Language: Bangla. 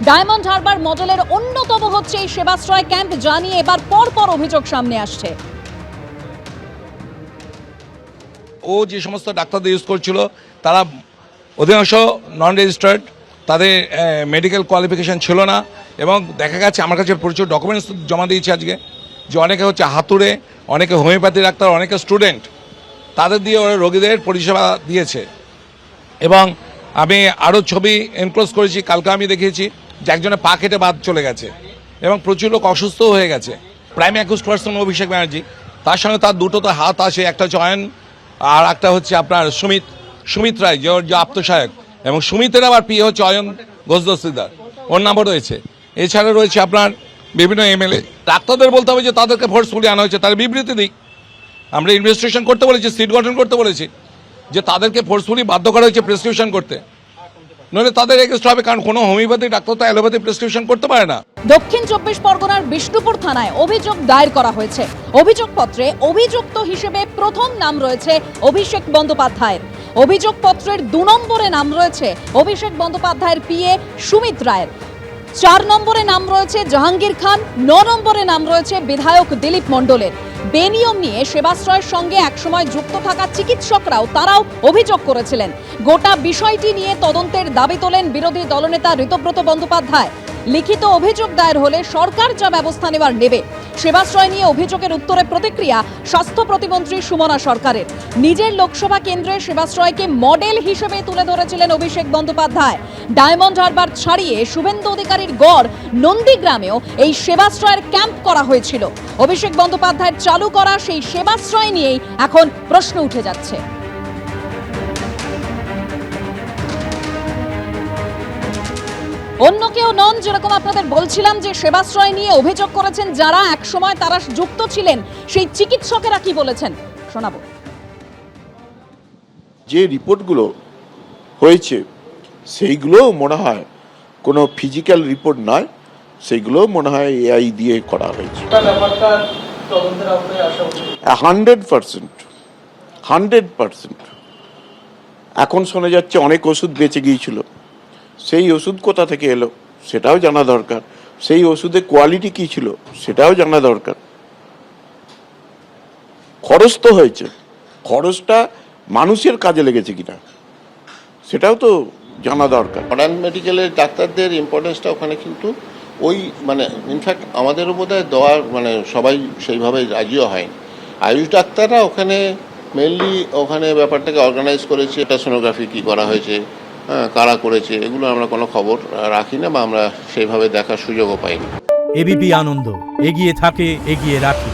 ডায়মন্ড হারবার মডেলের অন্যতম হচ্ছে এই সেবাশ্রয় ক্যাম্প, জানিয়ে এবার পরপর অভিযোগ সামনে আসছে। ও যে সমস্ত ডাক্তারদের ইউজ করছিল তারা অধিকাংশ নন রেজিস্টার্ড, তাদের মেডিকেল কোয়ালিফিকেশান ছিল না, এবং দেখা গেছে আমার কাছে প্রচুর ডকুমেন্টস জমা দিয়েছে আজকে যে অনেকে হচ্ছে হাতুড়ে, অনেকে হোমিওপ্যাথি ডাক্তার, অনেকে স্টুডেন্ট, তাদের দিয়ে ওরা রোগীদের পরিষেবা দিয়েছে। এবং আমি আরও ছবি এনক্লোজ করেছি, কালকে আমি দেখিয়েছি যে একজনের পা কেটে বাদ চলে গেছে এবং প্রচুর লোক অসুস্থও হয়ে গেছে। Prime accused person Abhishek Banerjee, তার সঙ্গে তার দুটো তো হাত আছে, একটা হচ্ছে অয়ন আর একটা হচ্ছে আপনার সুমিত রায় যে আত্মসহায়ক, এবং সুমিতের আবার প্রিয় হচ্ছে অয়ন ঘোষ দস্তিদার, ওর নামও রয়েছে। এছাড়া রয়েছে আপনার বিভিন্ন এমএলএ। ডাক্তারদের বলতে হবে যে তাদেরকে ফোর্সফুলি আনা হয়েছে, তার বিবৃতি দিক। আমরা ইনভেস্টিগেশন করতে বলেছি, সিট গঠন করতে বলেছি, যে তাদেরকে ফোর্সফুলি বাধ্য করা হয়েছে প্রেসক্রিপশন করতে, নইলে তাদের এগেস্ট হবে, কারণ কোনো হোমিওপ্যাথি ডাক্তার তো অ্যালোপ্যাথি প্রেসক্রিপশন করতে পারে না। দক্ষিণ 24 পরগনার বিষ্ণুপুর থানায় অভিযোগ দায়ের করা হয়েছে। অভিযোগপত্রে অভিযুক্ত হিসেবে প্রথম নাম রয়েছে অভিষেক বন্দ্যোপাধ্যায়ের। অভিযোগপত্রের 2 নম্বরে নাম রয়েছে অভিষেক বন্দ্যোপাধ্যায়ের পিএ সুমিত রায়ের। 4 নম্বরে নাম রয়েছে জাহাঙ্গীর খান। 9 নম্বরে নাম রয়েছে বিধায়ক দিলীপ মণ্ডলের। বেনিয়ম নিয়ে সেবাশ্রয়ের সঙ্গে একসময় যুক্ত থাকা চিকিৎসকরাও তারাও অভিযোগ করেছিলেন। গোটা বিষয়টি নিয়ে তদন্তের দাবি তোলেন বিরোধী দলনেতা ঋতব্রত বন্দ্যোপাধ্যায়। লিখিত অভিযোগ দায়ের হলে সরকার যা ব্যবস্থা নেবার নেবে। সেবাশ্রয় নিয়ে অভিযোগের উত্তরে প্রতিক্রিয়া স্বাস্থ্য প্রতিমন্ত্রী সুমনা সরকারের। নিজের লোকসভা কেন্দ্রে সেবাশ্রয়কে মডেল হিসেবে তুলে ধরেছিলেন অভিষেক বন্দ্যোপাধ্যায়। ডায়মন্ড হারবার ছাড়িয়ে শুভেন্দু অধিকারীর গড় নন্দীগ্রামেও এই সেবাশ্রয়ের ক্যাম্প করা হয়েছিল। অভিষেক বন্দ্যোপাধ্যায়ের চালু করা সেই সেবাশ্রয় নিয়েই এখন প্রশ্ন উঠে যাচ্ছে। অন্য কেউ নন, যেরকম আপনাদের বলছিলাম যে সেবাশ্রয় নিয়ে অভিযোগ করেছেন যারা একসময় তারা যুক্ত ছিলেন, সেই চিকিৎসকেরা কি বলেছেন শোনাবো। যে রিপোর্টগুলো হয়েছে সেইগুলো মনে হয় কোনো ফিজিক্যাল রিপোর্ট নয়, সেইগুলো মনে হয় এআই দিয়ে করা হয়েছে। 100%। এখন শোনা যাচ্ছে অনেক ওষুধ বেঁচে গিয়েছিল, সেই ওষুধ কোথা থেকে এলো সেটাও জানা দরকার। সেই ওষুধের কোয়ালিটি কী ছিল সেটাও জানা দরকার। খরচ তো হয়েছে, খরচটা মানুষের কাজে লেগেছে কিনা সেটাও তো জানা দরকার। মডার্ন মেডিকেলের ডাক্তারদের ইম্পর্টেন্সটা ওখানে কিন্তু ওই ইনফ্যাক্ট আমাদেরও বোধহয় দেওয়ার সবাই সেইভাবে রাজিও হয়নি। আয়ুষ ডাক্তাররা ওখানে মেনলি ওখানে ব্যাপারটাকে অর্গানাইজ করেছে, এটা সোনোগ্রাফি কী করা হয়েছে, কারা করেছে, এগুলো আমরা কোনো খবর রাখি না বা আমরা সেইভাবে দেখার সুযোগও পাইনি। এবিপি আনন্দ, এগিয়ে থাকে, এগিয়ে রাখে।